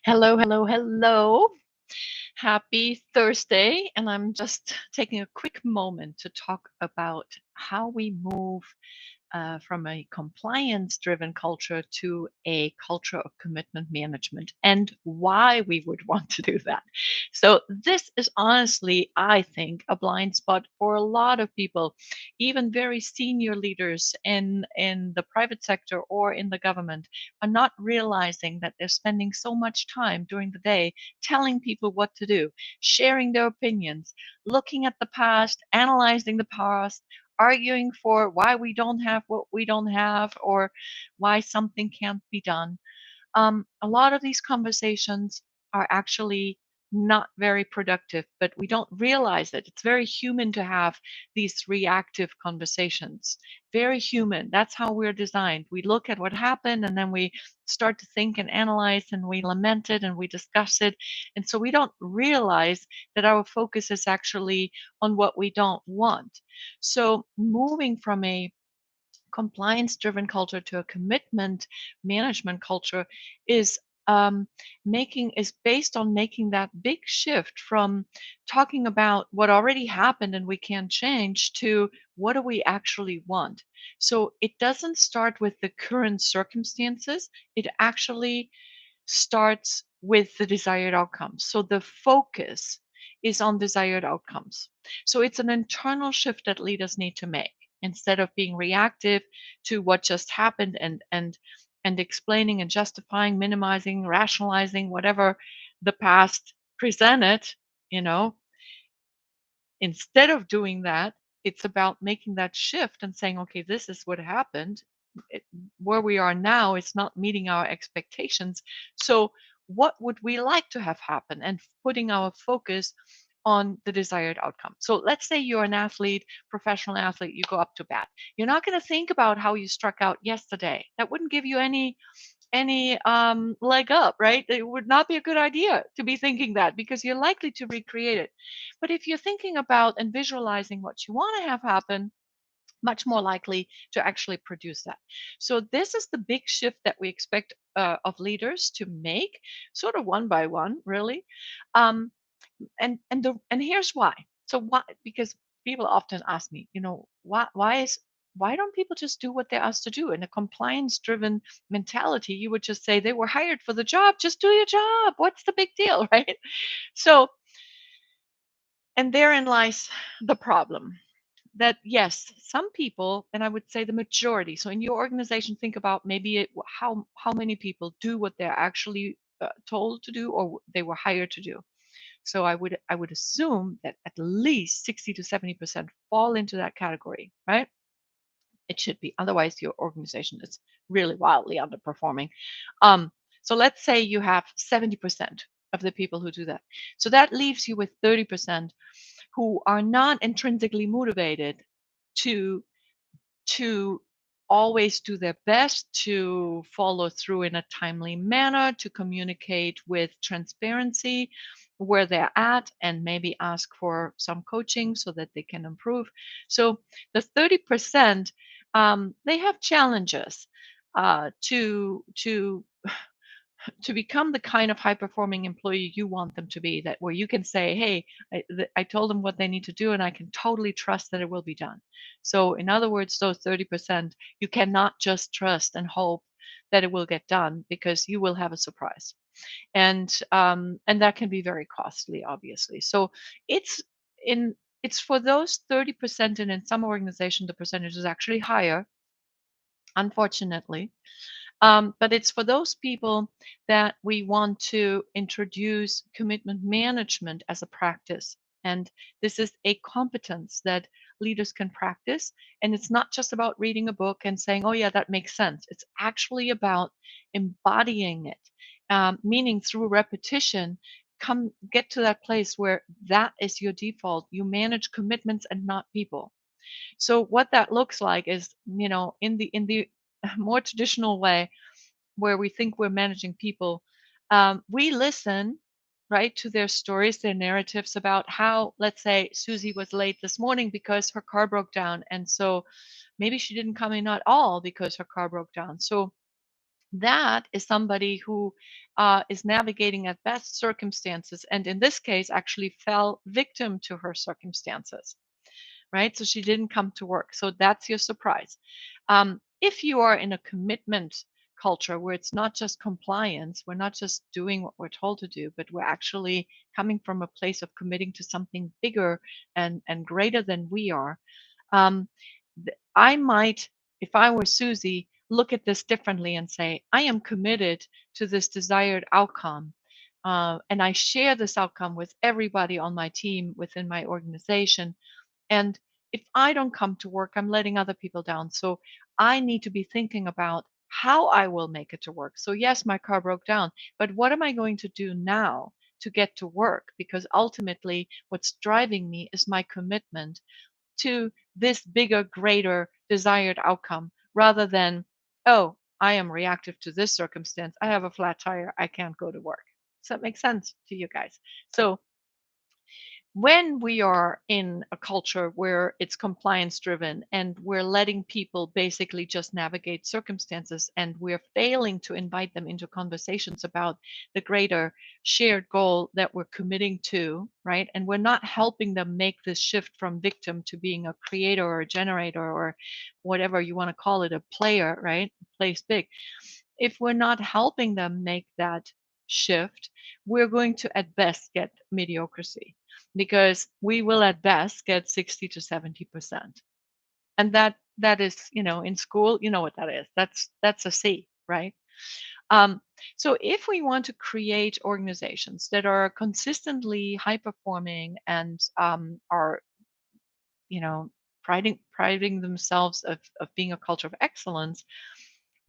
Hello, hello, hello. Happy Thursday. And I'm just taking a quick moment to talk about how we move from a compliance driven culture to a culture of commitment management and why we would want to do that. So, this is honestly, I think, a blind spot for a lot of people, even very senior leaders in the private sector or in the government, are not realizing that they're spending so much time during the day telling people what to do, sharing their opinions, looking at the past, analyzing the past, arguing for why we don't have what we don't have or why something can't be done. A lot of these conversations are actually not very productive, but we don't realize it. It's very human to have these reactive conversations. Very human. That's how we're designed. We look at what happened and then we start to think and analyze and we lament it and we discuss it. And so we don't realize that our focus is actually on what we don't want. So moving from a compliance driven culture to a commitment management culture is making is based on making that big shift from talking about what already happened and we can't change to what do we actually want. So it doesn't start with the current circumstances, it actually starts with the desired outcomes. So the focus is on desired outcomes. So it's an internal shift that leaders need to make instead of being reactive to what just happened and explaining and justifying, minimizing, rationalizing whatever the past presented, you know, instead of doing that, it's about making that shift and saying, okay, this is what happened. It, where we are now is not meeting our expectations. So, what would we like to have happen? And putting our focus on the desired outcome. So, let's say you're an athlete, professional athlete, you go up to bat. You're not going to think about how you struck out yesterday. That wouldn't give you any leg up, right? It would not be a good idea to be thinking that because you're likely to recreate it. But if you're thinking about and visualizing what you want to have happen, much more likely to actually produce that. So this is the big shift that we expect of leaders to make, sort of one by one, really. Um, and here's why. So why? Because people often ask me, why don't people just do what they're asked to do? In a compliance driven mentality, you would just say they were hired for the job, just do your job. What's the big deal, right? So, and therein lies the problem that yes, some people, and I would say the majority. So in your organization, think about maybe how many people do what they're actually told to do or they were hired to do. So I would assume that at least 60 to 70% fall into that category, right? It should be. Otherwise, your organization is really wildly underperforming. Um, so let's say you have 70% of the people who do that. So that leaves you with 30% who are not intrinsically motivated to to always do their best to follow through in a timely manner, to communicate with transparency where they're at, and maybe ask for some coaching so that they can improve. So the 30%, they have challenges to become the kind of high performing employee you want them to be, that where you can say, hey, I told them what they need to do and I can totally trust that it will be done. So in other words, those 30%, you cannot just trust and hope that it will get done because you will have a surprise. And that can be very costly, obviously. So it's in it's for those 30%, and in some organizations the percentage is actually higher, unfortunately. But it's for those people that we want to introduce commitment management as a practice. And this is a competence that leaders can practice. And it's not just about reading a book and saying, oh, yeah, that makes sense. It's actually about embodying it, meaning through repetition. Come get to that place where that is your default. You manage commitments and not people. So what that looks like is, in the more traditional way, where we think we're managing people, we listen, right, to their stories, their narratives about how, let's say, Susie was late this morning because her car broke down. And so maybe she didn't come in at all because her car broke down. So That is somebody who is navigating at best circumstances, and in this case, actually fell victim to her circumstances, right? So she didn't come to work. So that's your surprise. If you are in a commitment culture where it's not just compliance, we're not just doing what we're told to do, but we're actually coming from a place of committing to something bigger and greater than we are. Um, I might, if I were Susie, look at this differently and say, I am committed to this desired outcome. And I share this outcome with everybody on my team within my organization, and if I don't come to work, I'm letting other people down. So I need to be thinking about how I will make it to work. So, yes, my car broke down, but what am I going to do now to get to work? Because ultimately, what's driving me is my commitment to this bigger, greater desired outcome rather than, oh, I am reactive to this circumstance. I have a flat tire. I can't go to work. Does that make sense to you guys? So, when we are in a culture where it's compliance driven and we're letting people basically just navigate circumstances and we're failing to invite them into conversations about the greater shared goal that we're committing to, right? And we're not helping them make this shift from victim to being a creator or a generator or whatever you want to call it, a player, right? Plays big. If we're not helping them make that shift, we're going to at best get mediocrity, because we will at best get 60 to 70%. And that is, in school, you know what that is. That's a C, right? Um, so if we want to create organizations that are consistently high performing and are, priding themselves of being a culture of excellence,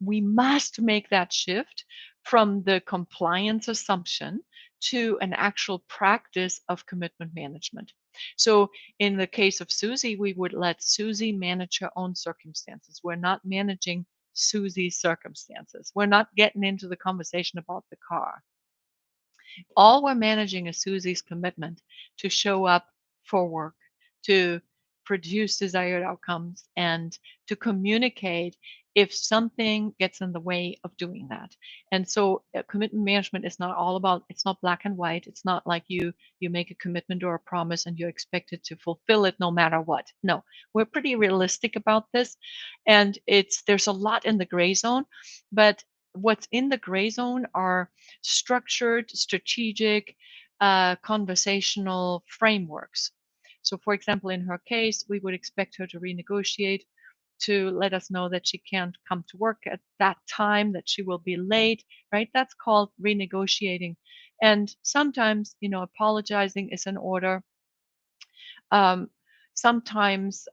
we must make that shift from the compliance assumption to an actual practice of commitment management. So, in the case of Susie, we would let Susie manage her own circumstances. We're not managing Susie's circumstances. We're not getting into the conversation about the car. All we're managing is Susie's commitment to show up for work, to produce desired outcomes, and to communicate if something gets in the way of doing that. And so commitment management is not all about, it's not black and white. It's not like you make a commitment or a promise and you're expected to fulfill it no matter what. No, we're pretty realistic about this. And there's a lot in the gray zone, but what's in the gray zone are structured, strategic, conversational frameworks. So, for example, in her case, we would expect her to renegotiate, to let us know that she can't come to work at that time, that she will be late, right? That's called renegotiating. And sometimes, apologizing is in order. Um, sometimes,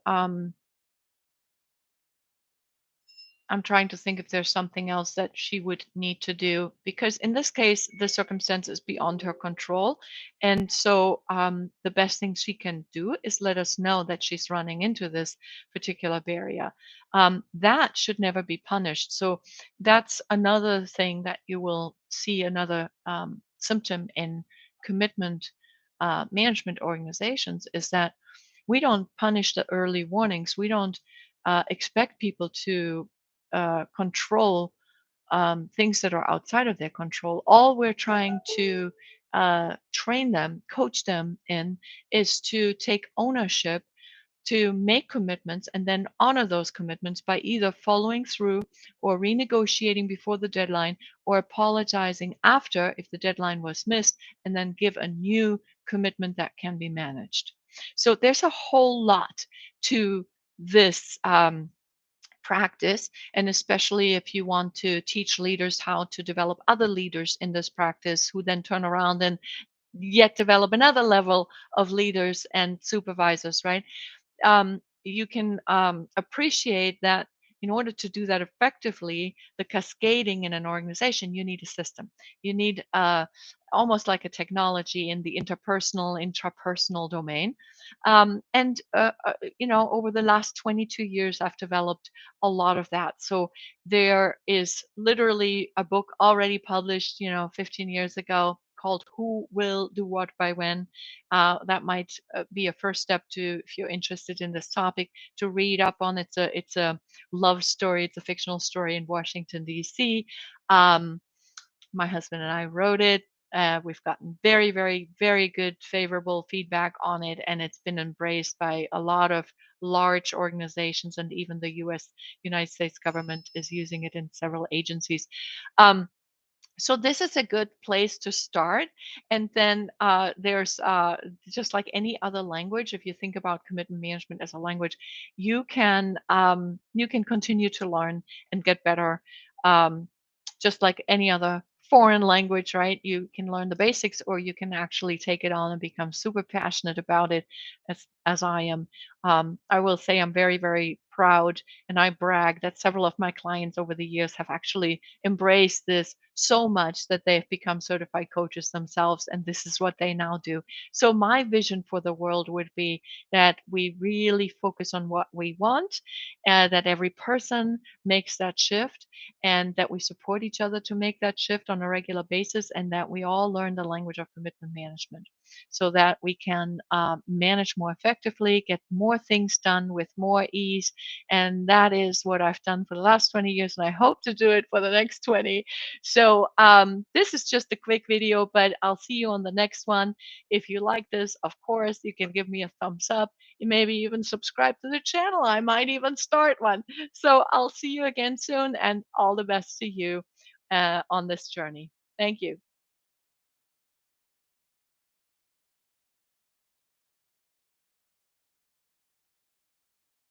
I'm trying to think if there's something else that she would need to do, because in this case, the circumstance is beyond her control. And so the best thing she can do is let us know that she's running into this particular barrier. That should never be punished. So that's another thing that you will see, another symptom in commitment management organizations, is that we don't punish the early warnings. We don't expect people to control things that are outside of their control. All we're trying to train them, coach them in, is to take ownership, to make commitments, and then honor those commitments by either following through or renegotiating before the deadline or apologizing after if the deadline was missed, and then give a new commitment that can be managed. So there's a whole lot to this practice, and especially if you want to teach leaders how to develop other leaders in this practice, who then turn around and yet develop another level of leaders and supervisors, right? You can appreciate that in order to do that effectively, the cascading in an organization, you need a system. You need almost like a technology in the interpersonal, intrapersonal domain. Over the last 22 years, I've developed a lot of that. So there is literally a book already published, 15 years ago, called Who Will Do What by When. That might be a first step to, if you're interested in this topic, to read up on. It's a love story. It's a fictional story in Washington D.C. Um, my husband and I wrote it. We've gotten very, very, very good, favorable feedback on it, and it's been embraced by a lot of large organizations, and even the United States government is using it in several agencies. Um, so this is a good place to start. And then there's just like any other language. If you think about commitment management as a language, you can continue to learn and get better, um, just like any other foreign language, right? You can learn the basics, or you can actually take it on and become super passionate about it, as I am. I will say I'm very, very proud, and I brag that several of my clients over the years have actually embraced this so much that they've become certified coaches themselves, and this is what they now do. So my vision for the world would be that we really focus on what we want, that every person makes that shift, and that we support each other to make that shift on a regular basis, and that we all learn the language of commitment management so that we can manage more effectively, get more things done with more ease. And that is what I've done for the last 20 years, and I hope to do it for the next 20. So this is just a quick video, but I'll see you on the next one. If you like this, of course, you can give me a thumbs up. You maybe even subscribe to the channel. I might even start one. So I'll see you again soon, and all the best to you on this journey. Thank you.